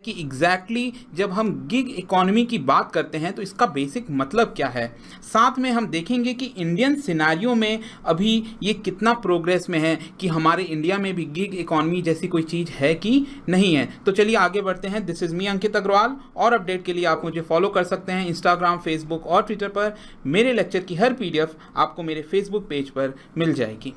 कि एग्जैक्टली जब हम गिग इकोनॉमी की बात करते हैं तो इसका बेसिक मतलब क्या है। साथ में हम देखेंगे कि इंडियन सिनेरियो में अभी ये कितना प्रोग्रेस में है, कि हमारे इंडिया में भी गिग इकोनॉमी जैसी कोई चीज़ है कि नहीं है। तो चलिए आगे बढ़ते हैं। दिस इज़ मी अंकित अग्रवाल, और अपडेट के लिए आप मुझे फॉलो कर सकते हैं इंस्टाग्राम, फेसबुक और ट्विटर पर। मेरे लेक्चर की हर PDF आपको मेरे फेसबुक पेज पर मिल जाएगी।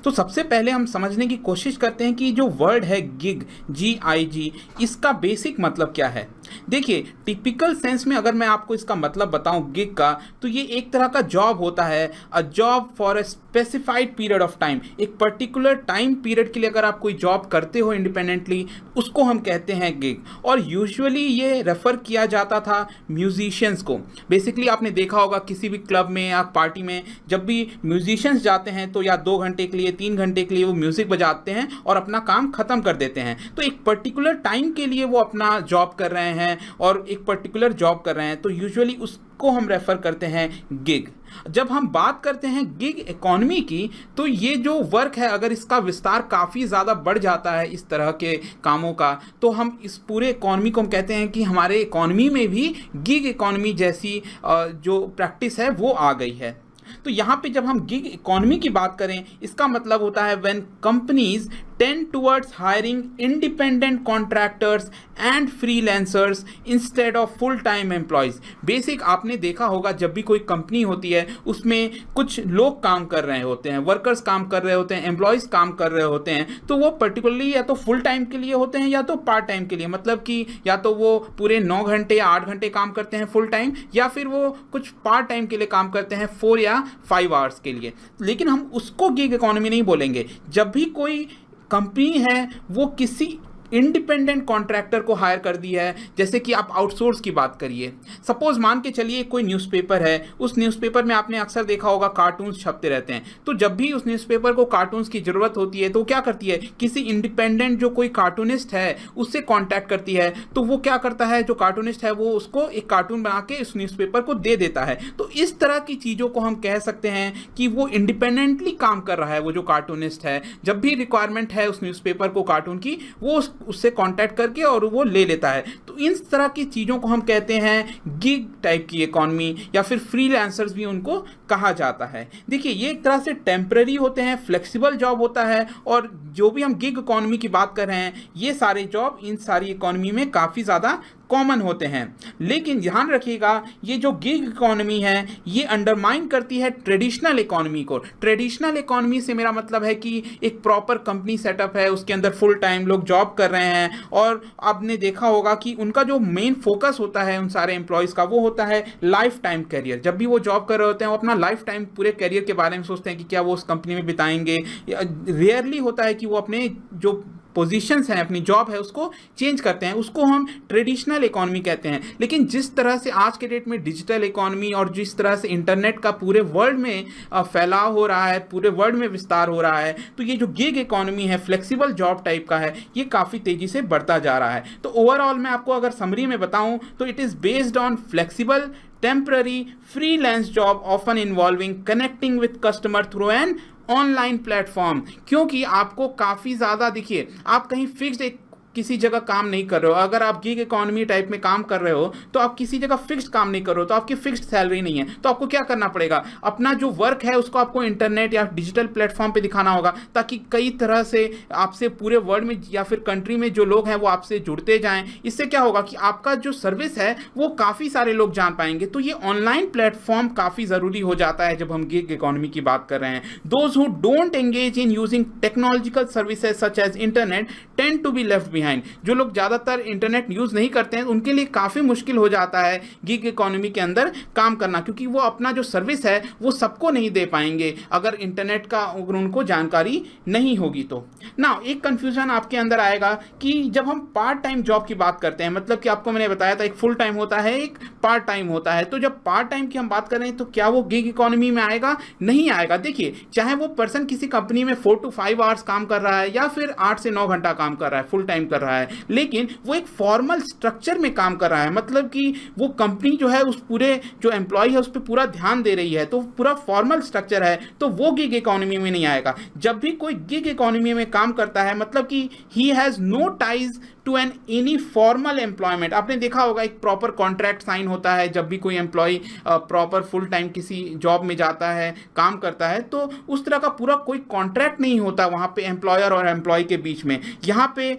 तो सबसे पहले हम समझने की कोशिश करते हैं कि जो वर्ड है गिग, GIG, इसका बेसिक मतलब क्या है। देखिए, टिपिकल सेंस में अगर मैं आपको इसका मतलब बताऊं गिग का, तो ये एक तरह का जॉब होता है, a job for a specified period of time. एक पर्टिकुलर टाइम पीरियड के लिए अगर आप कोई जॉब करते हो इंडिपेंडेंटली, उसको हम कहते हैं गिग। और यूजुअली ये रेफर किया जाता था म्यूजिशियंस को। बेसिकली आपने देखा होगा किसी भी क्लब में या पार्टी में जब भी म्यूजिशियंस जाते हैं तो या 2 घंटे के लिए, 3 घंटे के लिए वो म्यूजिक बजाते हैं और अपना काम खत्म कर देते हैं। तो एक पर्टिकुलर टाइम के लिए वो अपना जॉब कर रहे हैं और एक पर्टिकुलर जॉब कर रहे हैं, तो यूजुअली उसको हम रेफर करते हैं गिग। जब हम बात करते हैं गिग इकोनॉमी की, तो ये जो वर्क है अगर इसका विस्तार काफ़ी ज़्यादा बढ़ जाता है इस तरह के कामों का, तो हम इस पूरे इकोनॉमी को हम कहते हैं कि हमारे इकोनॉमी में भी गिग इकोनॉमी जैसी जो प्रैक्टिस है वो आ गई है। तो यहाँ पे जब हम गिग इकोनॉमी की बात करें, इसका मतलब होता है when companies tend towards hiring independent contractors and freelancers instead of full time employees. Basic आपने देखा होगा जब भी कोई कंपनी होती है उसमें कुछ लोग काम कर रहे होते हैं, वर्कर्स काम कर रहे होते हैं, एम्प्लॉयज़ काम कर रहे होते हैं, तो वो पर्टिकुलरली या तो फुल टाइम के लिए होते हैं या तो पार्ट टाइम के लिए। मतलब कि या तो वो पूरे 9 घंटे या 8 घंटे काम करते हैं फुल टाइम, या फिर वो कुछ पार्ट टाइम के लिए काम करते हैं 4 या 5 आवर्स के लिए। लेकिन हम उसको गिग इकोनॉमी नहीं बोलेंगे। जब भी कोई कंपनी है वो किसी इंडिपेंडेंट कॉन्ट्रैक्टर को हायर कर दी है, जैसे कि आप आउटसोर्स की बात करिए। सपोज मान के चलिए कोई न्यूज़पेपर है, उस न्यूज़पेपर में आपने अक्सर देखा होगा कार्टून्स छपते रहते हैं। तो जब भी उस न्यूज़पेपर को कार्टून्स की ज़रूरत होती है तो क्या करती है, किसी इंडिपेंडेंट जो कोई कार्टूनिस्ट है उससे कॉन्टैक्ट करती है। तो वो क्या करता है, जो कार्टूनिस्ट है वो उसको एक कार्टून बना के उस न्यूज़पेपर को दे देता है। तो इस तरह की चीज़ों को हम कह सकते हैं कि वो इंडिपेंडेंटली काम कर रहा है। वो जो कार्टूनिस्ट है, जब भी रिक्वायरमेंट है उस न्यूज़पेपर को कार्टून की, वो उससे कांटेक्ट करके और वो ले लेता है। तो इस तरह की चीज़ों को हम कहते हैं गिग टाइप की इकोनॉमी, या फिर फ्रीलांसर्स भी उनको कहा जाता है। देखिए, ये एक तरह से टेम्पररी होते हैं, फ्लेक्सिबल जॉब होता है। और जो भी हम गिग इकोनॉमी की बात कर रहे हैं, ये सारे जॉब इन सारी इकोनॉमी में काफ़ी ज़्यादा कॉमन होते हैं। लेकिन ध्यान रखिएगा, ये जो गिग इकोनॉमी है ये अंडरमाइन करती है ट्रेडिशनल इकोनॉमी को। ट्रेडिशनल इकोनॉमी से मेरा मतलब है कि एक प्रॉपर कंपनी सेटअप है, उसके अंदर फुल टाइम लोग जॉब कर रहे हैं, और आपने देखा होगा कि उनका जो मेन फोकस होता है उन सारे एम्प्लॉयज़ का, वो होता है लाइफ टाइम करियर। जब भी वो जॉब कर रहे होते हैं वो अपना लाइफ टाइम पूरे करियर के बारे में सोचते हैं कि क्या वो उस कंपनी में बिताएंगे। रेयरली होता है कि वो अपने जो पोजीशंस हैं, अपनी जॉब है, उसको चेंज करते हैं। उसको हम ट्रेडिशनल इकोनॉमी कहते हैं। लेकिन जिस तरह से आज के डेट में डिजिटल इकोनॉमी और जिस तरह से इंटरनेट का पूरे वर्ल्ड में फैलाव हो रहा है, पूरे वर्ल्ड में विस्तार हो रहा है, तो ये जो गिग इकोनॉमी है, फ्लेक्सिबल जॉब टाइप का है, ये काफ़ी तेज़ी से बढ़ता जा रहा है। तो ओवरऑल मैं आपको अगर समरी में बताऊं तो it is based on flexible temporary freelance job often involving connecting with customer through an online platform. क्योंकि आपको काफ़ी ज़्यादा, देखिए, आप कहीं फिक्स्ड एक किसी जगह काम नहीं कर रहे हो। अगर आप गिग इकोनॉमी टाइप में काम कर रहे हो तो आप किसी जगह फिक्स्ड काम नहीं कर रहे हो, तो आपकी फिक्स्ड सैलरी नहीं है। तो आपको क्या करना पड़ेगा, अपना जो वर्क है उसको आपको इंटरनेट या डिजिटल प्लेटफॉर्म पे दिखाना होगा, ताकि कई तरह से आपसे पूरे वर्ल्ड में या फिर कंट्री में जो लोग हैं वो आपसे जुड़ते जाएं। इससे क्या होगा कि आपका जो सर्विस है वो काफ़ी सारे लोग जान पाएंगे। तो ये ऑनलाइन प्लेटफॉर्म काफ़ी ज़रूरी हो जाता है जब हम गिग इकोनॉमी की बात कर रहे हैं। Those who don't engage in using technological services such as internet tend to be left behind. जो लोग ज़्यादातर इंटरनेट यूज़ नहीं करते हैं उनके लिए काफ़ी मुश्किल हो जाता है गिग इकोनॉमी के अंदर काम करना, क्योंकि वो अपना जो सर्विस है वो सबको नहीं दे पाएंगे अगर इंटरनेट का अगर उनको जानकारी नहीं होगी। तो ना एक कन्फ्यूज़न आपके अंदर आएगा कि जब हम पार्ट टाइम जॉब की बात करते हैं, मतलब कि आपको मैंने बताया था एक फुल टाइम होता है, एक पार्ट टाइम होता है। तो जब पार्ट टाइम की हम बात कर रहे हैं तो क्या वो गिग इकोनॉमी में आएगा? नहीं आएगा। देखिए, चाहे वो पर्सन किसी कंपनी में 4 to 5 आवर्स काम कर रहा है या फिर 8 से 9 घंटा काम कर रहा है, फुल टाइम कर रहा है, लेकिन वो एक फॉर्मल स्ट्रक्चर में काम कर रहा है। मतलब कि वो कंपनी जो है उस पूरे जो एम्प्लॉय है उस पर पूरा ध्यान दे रही है, तो पूरा फॉर्मल स्ट्रक्चर है, तो वो गिग इकोनॉमी में नहीं आएगा। जब भी कोई गिग इकोनॉमी में काम करता है मतलब कि he has no ties to an any formal employment. आपने देखा होगा एक प्रॉपर कॉन्ट्रैक्ट साइन होता है जब भी कोई एम्प्लॉय प्रॉपर फुल टाइम किसी जॉब में जाता है, काम करता है, तो उस तरह का पूरा कोई कॉन्ट्रैक्ट नहीं होता वहाँ पे एम्प्लॉयर और एम्प्लॉय के बीच में। यहाँ पे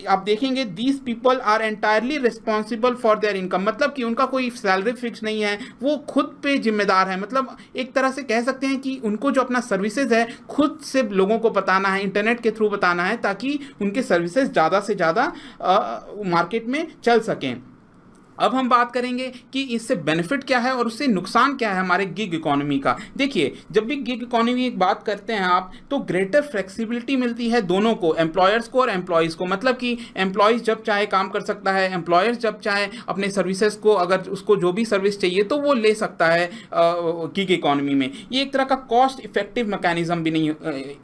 आप देखेंगे these people are entirely responsible for their income, मतलब कि उनका कोई सैलरी फिक्स नहीं है, वो खुद पे जिम्मेदार है। मतलब एक तरह से कह सकते हैं कि उनको जो अपना सर्विसेज है खुद से लोगों को बताना है, इंटरनेट के थ्रू बताना है, ताकि उनके सर्विसेज ज़्यादा से ज़्यादा मार्केट में चल सकें। अब हम बात करेंगे कि इससे बेनिफिट क्या है और उससे नुकसान क्या है हमारे गिग इकोनॉमी का। देखिए, जब भी गिग इकोनॉमी की बात करते हैं आप, तो ग्रेटर फ्लेक्सिबिलिटी मिलती है दोनों को, एम्प्लॉयर्स को और एम्प्लॉयज़ को। मतलब कि एम्प्लॉयज़ जब चाहे काम कर सकता है, एम्प्लॉयर्स जब चाहे अपने सर्विसेज को, अगर उसको जो भी सर्विस चाहिए तो वो ले सकता है गिग इकोनॉमी में। ये एक तरह का कॉस्ट इफेक्टिव मैकेनिज्म भी नहीं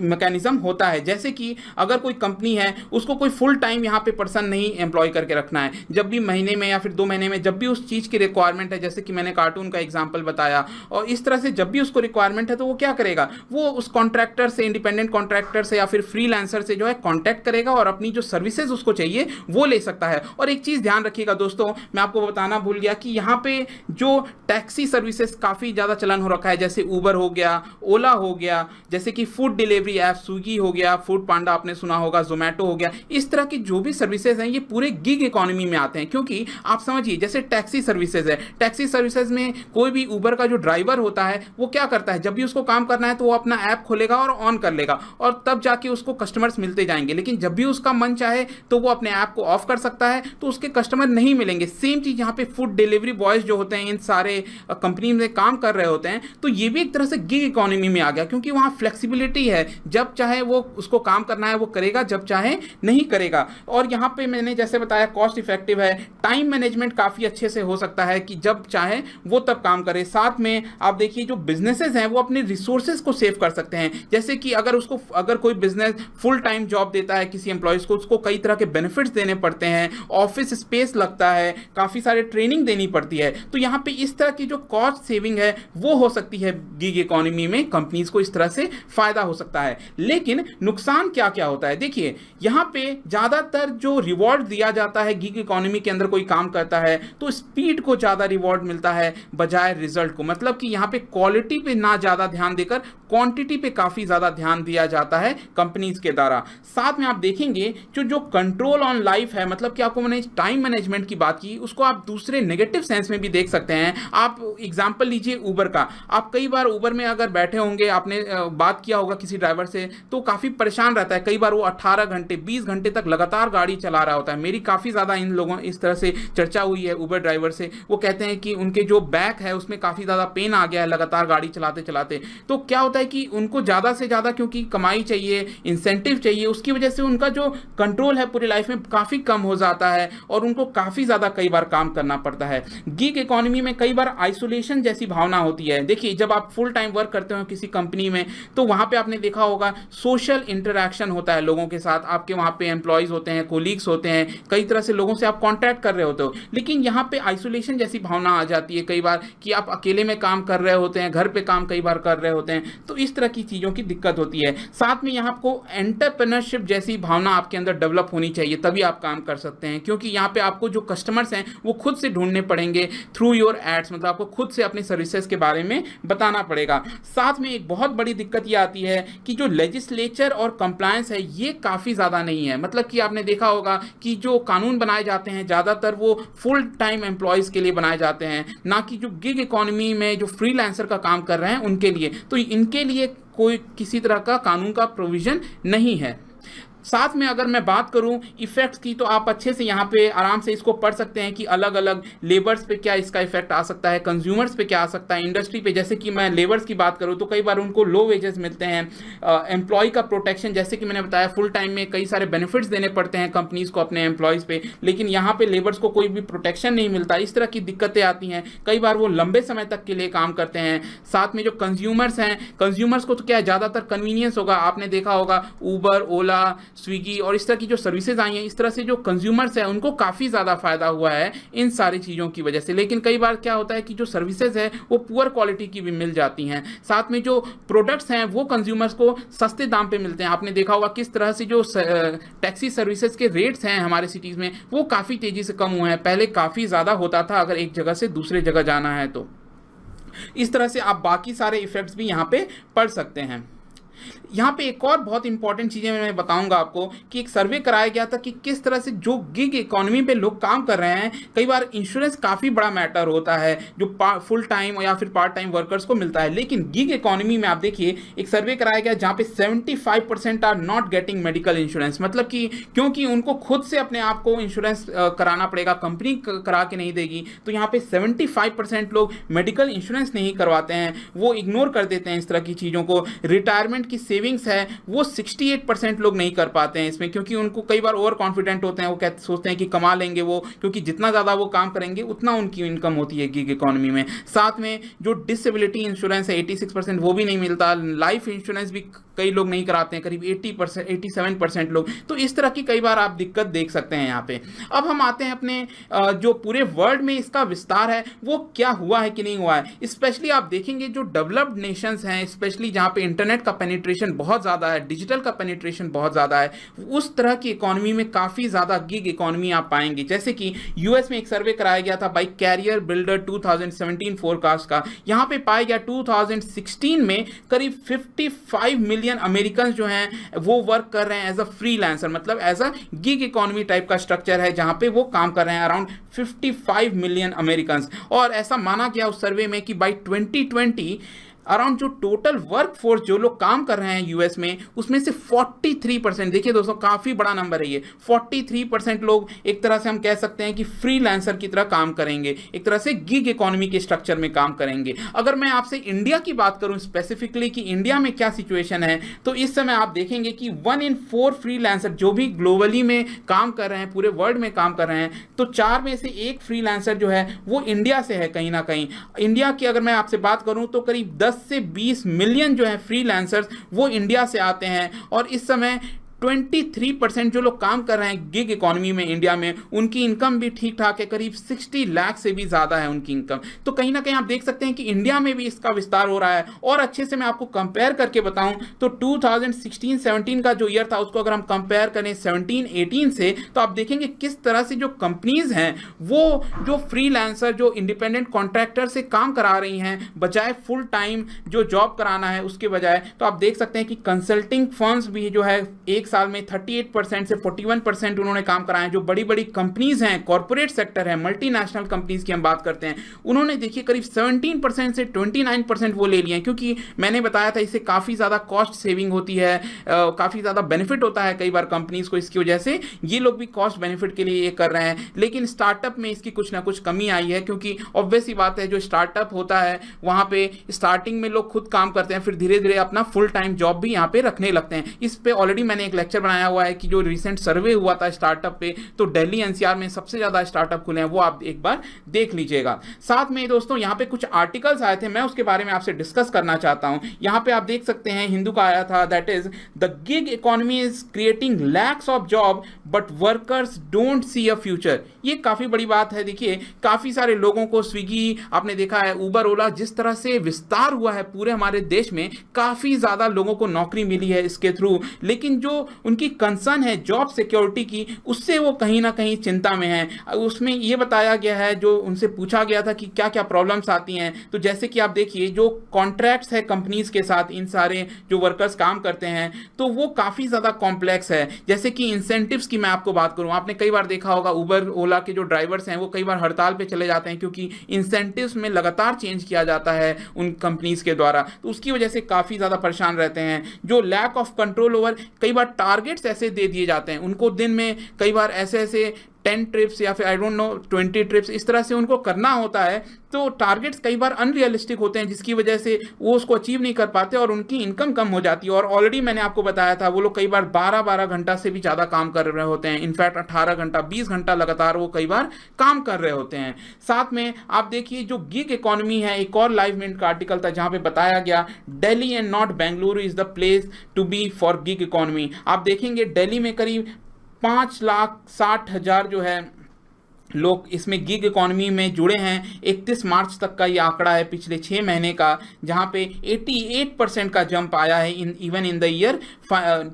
मैकेनिज्म होता है। जैसे कि अगर कोई कंपनी है, उसको कोई फुल टाइम यहाँ पे पर्सन नहीं एम्प्लॉय करके रखना है, जब भी महीने में या फिर 2 महीने में जब भी उस चीज़ की रिक्वायरमेंट है, जैसे कि मैंने कार्टून का एग्जांपल बताया, और इस तरह से जब भी उसको रिक्वायरमेंट है तो वो क्या करेगा, वो उस कॉन्ट्रैक्टर से, इंडिपेंडेंट कॉन्ट्रैक्टर से या फिर फ्रीलांसर से जो है कॉन्टैक्ट करेगा और अपनी जो सर्विसेज उसको चाहिए वो ले सकता है। और एक चीज़ ध्यान रखिएगा दोस्तों, मैं आपको बताना भूल गया कि यहाँ पे जो टैक्सी सर्विसेज काफ़ी ज़्यादा चलन हो रखा है, जैसे ऊबर हो गया, ओला हो गया, जैसे कि फूड डिलीवरी ऐप स्विगी हो गया, फूड पांडा आपने सुना होगा, जोमेटो हो गया, इस तरह की जो भी सर्विसेज हैं ये पूरे गिग इकोनॉमी में आते हैं। क्योंकि आप समझिए, जैसे टैक्सी सर्विसेज है, टैक्सी सर्विसेज में कोई भी ऊबर का जो ड्राइवर होता है वो क्या करता है, जब भी उसको काम करना है तो वो अपना ऐप खोलेगा और ऑन कर लेगा और तब जाके उसको कस्टमर्स मिलते जाएंगे। लेकिन जब भी उसका मन चाहे तो वो अपने ऐप को ऑफ कर सकता है, तो उसके कस्टमर नहीं मिलेंगे। सेम चीज़ यहाँ पे फूड डिलीवरी बॉयज जो होते हैं, इन सारे कंपनी में काम कर रहे होते हैं, तो ये भी एक तरह से गिग इकोनॉमी में आ गया, क्योंकि वहाँ फ्लेक्सिबिलिटी है, जब चाहे वो उसको काम करना है वो करेगा, जब चाहे नहीं करेगा। और यहाँ पे मैंने जैसे बताया कॉस्ट इफेक्टिव है, टाइम मैनेजमेंट काफ़ी अच्छे से हो सकता है कि जब चाहे वो तब काम करे। साथ में आप देखिए जो बिजनेसेस हैं वो अपने रिसोर्सेज को सेव कर सकते हैं। जैसे कि अगर कोई बिजनेस फुल टाइम जॉब देता है किसी एम्प्लॉयज़ को, उसको कई तरह के बेनिफिट्स देने पड़ते हैं, ऑफिस स्पेस लगता है, काफ़ी सारे ट्रेनिंग देनी पड़ती है। तो यहाँ पे इस तरह की जो कॉस्ट सेविंग है वो हो सकती है गिग इकोनॉमी में, कंपनीज को इस तरह से फायदा हो सकता है। लेकिन नुकसान क्या क्या होता है, देखिए यहाँ पे ज़्यादातर जो रिवॉर्ड दिया जाता है गिग इकोनॉमी के अंदर कोई काम करता है तो स्पीड को ज़्यादा रिवॉर्ड मिलता है बजाय रिजल्ट को। मतलब कि यहाँ पे क्वालिटी पे ना ज़्यादा ध्यान देकर क्वांटिटी पे काफ़ी ज़्यादा ध्यान दिया जाता है कंपनीज के द्वारा। साथ में आप देखेंगे जो कंट्रोल ऑन लाइफ है, मतलब कि आपको मैंने टाइम मैनेजमेंट की बात की, उसको आप दूसरे नेगेटिव सेंस में भी देख सकते हैं। आप एग्जाम्पल लीजिए ऊबर का। आप कई बार ऊबर में अगर बैठे होंगे, आपने बात किया होगा किसी ड्राइवर से, तो काफ़ी परेशान रहता है। कई बार वो 18 घंटे 20 घंटे तक लगातार गाड़ी चला रहा होता है। मेरी काफ़ी ज़्यादा इन लोगों इस तरह से चर्चा हुई है ऊबर ड्राइवर से। वो कहते हैं कि उनके जो बैक है उसमें काफ़ी ज़्यादा पेन आ गया है लगातार गाड़ी चलाते चलाते। तो क्या होता है कि उनको ज़्यादा से ज़्यादा क्योंकि कमाई चाहिए, इंसेंटिव चाहिए, उसकी वजह से उनका जो कंट्रोल है पूरी लाइफ में काफ़ी कम हो जाता है और उनको काफ़ी ज़्यादा कई बार काम करना पड़ता है। गिग इकोनॉमी में कई बार आइसोलेशन जैसी भावना होती है। देखिए जब आप फुल टाइम वर्क करते हो किसी कंपनी में तो वहाँ पे आपने देखा होगा सोशल इंटरैक्शन होता है लोगों के साथ। आपके वहाँ पे एम्प्लॉयज़ होते हैं, कोलीग्स होते हैं, कई तरह से लोगों से आप कॉन्टैक्ट कर रहे होते हो। लेकिन यहाँ पे आइसोलेशन जैसी भावना आ जाती है कई बार कि आप अकेले में काम कर रहे होते हैं, घर पे काम कई बार कर रहे होते हैं, तो इस तरह की चीज़ों की दिक्कत होती है। साथ में यहाँ आपको एंटरप्रेन्योरशिप जैसी भावना आपके अंदर डेवलप होनी चाहिए, तभी आप काम कर सकते हैं। क्योंकि यहाँ पे आपको जो कस्टमर्स हैं वो खुद से ढूंढने पड़ेंगे थ्रू योर एड्स, मतलब आपको खुद से अपनी सर्विसेज के बारे में बताना पड़ेगा। साथ में एक बहुत बड़ी दिक्कत ये आती है कि जो लेजिस्लेचर और कंप्लायंस है ये काफ़ी ज़्यादा नहीं है। मतलब कि आपने देखा होगा कि जो कानून बनाए जाते हैं ज़्यादातर वो फुल टाइम एम्प्लॉयज़ के लिए बनाए जाते हैं, ना कि जो गिग इकोनॉमी में जो फ्रीलांसर का काम कर रहे हैं उनके लिए। तो इनके लिए कोई किसी तरह का कानून का प्रोविज़न नहीं है। साथ में अगर मैं बात करूं इफ़ेक्ट्स की, तो आप अच्छे से यहाँ पे आराम से इसको पढ़ सकते हैं कि अलग अलग लेबर्स पे क्या इसका इफेक्ट आ सकता है, कंज्यूमर्स पे क्या आ सकता है, इंडस्ट्री पे। जैसे कि मैं लेबर्स की बात करूं तो कई बार उनको लो वेजेस मिलते हैं। एम्प्लॉय का प्रोटेक्शन, जैसे कि मैंने बताया फुल टाइम में कई सारे बेनिफिट्स देने पड़ते हैं कंपनीज़ को अपने एम्प्लॉयज़ पे, लेकिन यहाँ पर लेबर्स को कोई भी प्रोटेक्शन नहीं मिलता। इस तरह की दिक्कतें आती हैं। कई बार वो लंबे समय तक के लिए काम करते हैं। साथ में जो कंज्यूमर्स हैं, कंज्यूमर्स को तो क्या ज़्यादातर कन्वीनियंस होगा। आपने देखा होगा ऊबर, ओला स्विगी और इस तरह की जो सर्विसेज आई हैं, इस तरह से जो कंज्यूमर्स हैं उनको काफ़ी ज़्यादा फायदा हुआ है इन सारी चीज़ों की वजह से। लेकिन कई बार क्या होता है कि जो सर्विसेज है वो पुअर क्वालिटी की भी मिल जाती हैं, साथ में जो प्रोडक्ट्स हैं वो कंज्यूमर्स को सस्ते दाम पे मिलते हैं। आपने देखा होगा किस तरह से जो टैक्सी सर्विसेज के रेट्स हैं हमारे सिटीज़ में वो काफ़ी तेज़ी से कम हुए हैं। पहले काफ़ी ज़्यादा होता था अगर एक जगह से दूसरे जगह जाना है तो। इस तरह से आप बाकी सारे इफेक्ट्स भी यहाँ पे पढ़ सकते हैं। यहाँ पे एक और बहुत इंपॉर्टेंट चीज़ें मैं बताऊंगा आपको कि एक सर्वे कराया गया था कि किस तरह से जो गिग इकोनॉमी पे लोग काम कर रहे हैं, कई बार इंश्योरेंस काफ़ी बड़ा मैटर होता है जो फुल टाइम या फिर पार्ट टाइम वर्कर्स को मिलता है। लेकिन गिग इकोनॉमी में आप देखिए एक सर्वे कराया गया जहाँ पे 75% are not getting medical insurance, मतलब कि क्योंकि उनको खुद से अपने आप को इंश्योरेंस कराना पड़ेगा, कंपनी करा के नहीं देगी, तो यहाँ पे 75% लोग मेडिकल इंश्योरेंस नहीं करवाते हैं, वो इग्नोर कर देते हैं इस तरह की चीज़ों को। रिटायरमेंट की सेविंग्स है वो 68% लोग नहीं कर पाते हैं इसमें, क्योंकि उनको कई बार ओवर कॉन्फिडेंट होते हैं, वो सोचते हैं कि कमा लेंगे वो, क्योंकि जितना ज़्यादा वो काम करेंगे उतना उनकी इनकम होती है गिग इकोनॉमी में। साथ में जो डिसेबिलिटी इंश्योरेंस है 86% वो भी नहीं मिलता, लाइफ इंश्योरेंस भी कई लोग नहीं कराते हैं, करीब 80% 87% लोग। तो इस तरह की कई बार आप दिक्कत देख सकते हैं यहाँ पे। अब हम आते हैं अपने जो पूरे वर्ल्ड में इसका विस्तार है वो क्या हुआ है कि नहीं हुआ है। स्पेशली आप देखेंगे जो डेवलप्ड नेशंस हैं, स्पेशली जहाँ पे इंटरनेट का पेनिट्रेशन बहुत ज़्यादा है, डिजिटल का पेनिट्रेशन बहुत ज़्यादा है, उस तरह की इकोनॉमी में काफ़ी ज़्यादा गिग इकोनॉमी आप पाएंगे। जैसे कि यूएस में एक सर्वे कराया गया था बाई कैरियर बिल्डर 2017 फोरकास्ट का, यहाँ पे पाया गया 2016 में करीब 55 मिलियन अमेरिकन जो हैं वो वर्क कर रहे हैं एज अ फ्रीलांसर, मतलब as a gig economy type का स्ट्रक्चर है जहाँ पे वो काम कर रहे हैं, अराउंड 55 मिलियन अमेरिकन। और ऐसा माना गया उस सर्वे में कि बाई 2020 अराउंड जो टोटल वर्क फोर्स जो लोग काम कर रहे हैं यूएस में उसमें से 43%, देखिए दोस्तों काफ़ी बड़ा नंबर है ये, 43% लोग एक तरह से हम कह सकते हैं कि फ्रीलांसर की तरह काम करेंगे, एक तरह से गिग इकोनॉमी के स्ट्रक्चर में काम करेंगे। अगर मैं आपसे इंडिया की बात करूं स्पेसिफिकली कि इंडिया में क्या सिचुएशन है, तो इस समय आप देखेंगे कि 1 in 4 फ्रीलांसर जो भी ग्लोबली में काम कर रहे हैं, पूरे वर्ल्ड में काम कर रहे हैं, तो 4 में से 1 फ्रीलांसर जो है वो इंडिया से है कहीं ना कहीं। इंडिया की अगर मैं आपसे बात करूं तो करीब 10 से 20 मिलियन जो है फ्रीलांसर्स वो इंडिया से आते हैं, और इस समय 23% जो लोग काम कर रहे हैं गिग इकोनॉमी में इंडिया में, उनकी इनकम भी ठीक ठाक है, करीब 60 लाख से भी ज़्यादा है उनकी इनकम। तो कहीं ना कहीं आप देख सकते हैं कि इंडिया में भी इसका विस्तार हो रहा है। और अच्छे से मैं आपको कंपेयर करके बताऊं तो 2016-17 का जो ईयर था उसको अगर हम कंपेयर करें 17-18 से, तो आप देखेंगे किस तरह से जो कंपनीज हैं वो जो फ्रीलांसर जो इंडिपेंडेंट कॉन्ट्रैक्टर से काम करा रही हैं बजाय फुल टाइम जो जॉब कराना है उसके बजाय, तो आप देख सकते हैं कि कंसल्टिंग फर्म्स भी जो है एक साल में 38% से 41% उन्होंने काम कराए हैं। जो बड़ी बड़ी कंपनीज हैं, कॉर्पोरेट सेक्टर है, मल्टीनेशनल कंपनीज की हम बात करते हैं, उन्होंने देखिए करीब 17% से 29% वो ले लिए हैं, क्योंकि मैंने बताया था इससे काफ़ी ज़्यादा कॉस्ट सेविंग होती है, काफ़ी ज़्यादा बेनिफिट होता है कई बार कंपनीज को, इसकी वजह से ये लोग भी कॉस्ट बेनिफिट के लिए ये कर रहे हैं। लेकिन स्टार्टअप में इसकी कुछ ना कुछ कमी आई है, क्योंकि ऑब्वियस ही बात है जो स्टार्टअप होता है वहाँ पे स्टार्टिंग में लोग खुद काम करते हैं, फिर धीरे धीरे अपना फुल टाइम जॉब भी यहाँ पे रखने लगते हैं। इस पे ऑलरेडी मैंने एक लेक्चर बनाया हुआ है कि जो रिसेंट सर्वे हुआ था स्टार्टअप पे, तो दिल्ली एनसीआर में सबसे ज़्यादा स्टार्टअप खुले हैं, वो आप एक बार देख लीजिएगा। साथ में दोस्तों यहाँ पे कुछ आर्टिकल्स आए थे, मैं उसके बारे में आपसे डिस्कस करना चाहता हूँ। यहाँ पे आप देख सकते हैं हिंदू का आया था, that is the gig economy is creating lakhs of job but workers don't see a future. ये काफ़ी बड़ी बात है। देखिए काफ़ी सारे लोगों को, स्विगी आपने देखा है, उबर, ओला, जिस तरह से विस्तार हुआ है पूरे हमारे देश में, काफ़ी ज़्यादा लोगों को नौकरी मिली है इसके थ्रू, लेकिन जो उनकी कंसर्न है जॉब सिक्योरिटी की, उससे वो कहीं ना कहीं चिंता में है। उसमें ये बताया गया है, जो उनसे पूछा गया था कि क्या क्या प्रॉब्लम्स आती हैं, तो जैसे कि आप देखिए जो कॉन्ट्रैक्ट्स है कंपनीज के साथ, इन सारे जो वर्कर्स काम करते हैं, तो वो काफ़ी ज़्यादा कॉम्प्लेक्स है। जैसे कि इंसेंटिव्स की मैं आपको बात करूँ, आपने कई बार देखा होगा उबर ओला के जो ड्राइवर्स हैं वो कई बार हड़ताल पे चले जाते हैं, क्योंकि इंसेंटिव्स में लगातार चेंज किया जाता है उन कंपनीज के द्वारा, तो उसकी वजह से काफ़ी ज़्यादा परेशान रहते हैं। जो लैक ऑफ कंट्रोल ओवर, कई बार टारगेट्स ऐसे दे दिए जाते हैं उनको, दिन में कई बार ऐसे 10 ट्रिप्स या फिर आई डोंट नो 20 ट्रिप्स, इस तरह से उनको करना होता है, तो टारगेट्स कई बार अनरियलिस्टिक होते हैं, जिसकी वजह से वो उसको अचीव नहीं कर पाते और उनकी इनकम कम हो जाती है। और ऑलरेडी मैंने आपको बताया था वो लोग कई बार 12-12 घंटा से भी ज़्यादा काम कर रहे होते हैं, इनफैक्ट 18 घंटा 20 घंटा लगातार वो कई बार काम कर रहे होते हैं। साथ में आप देखिए जो गिग इकोनॉमी है, एक और लाइव मिनट का आर्टिकल था जहाँ पे बताया गया Delhi and not Bengaluru is the place to be for gig economy. आप देखेंगे दिल्ली में करीब 5,60,000 जो है लोग इसमें गिग इकोनॉमी में जुड़े हैं। 31 मार्च तक का ये आंकड़ा है पिछले 6 महीने का, जहां पे 88% का जंप आया है इवन इन द ईयर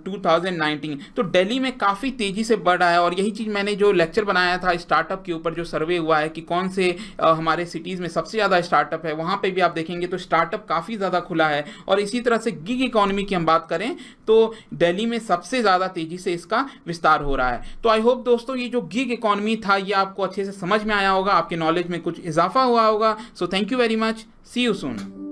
2019। तो दिल्ली में काफ़ी तेज़ी से बढ़ रहा है। और यही चीज़ मैंने जो लेक्चर बनाया था स्टार्टअप के ऊपर, जो सर्वे हुआ है कि कौन से हमारे सिटीज़ में सबसे ज़्यादा स्टार्टअप है, वहाँ पर भी आप देखेंगे तो स्टार्टअप काफ़ी ज़्यादा खुला है। और इसी तरह से गिग इकोनॉमी की हम बात करें तो दिल्ली में सबसे ज़्यादा तेज़ी से इसका विस्तार हो रहा है। तो आई होप दोस्तों ये जो गिग इकोनॉमी था ये आपको अच्छे से समझ में आया होगा, आपके नॉलेज में कुछ इजाफा हुआ होगा। So thank you very much, see you soon.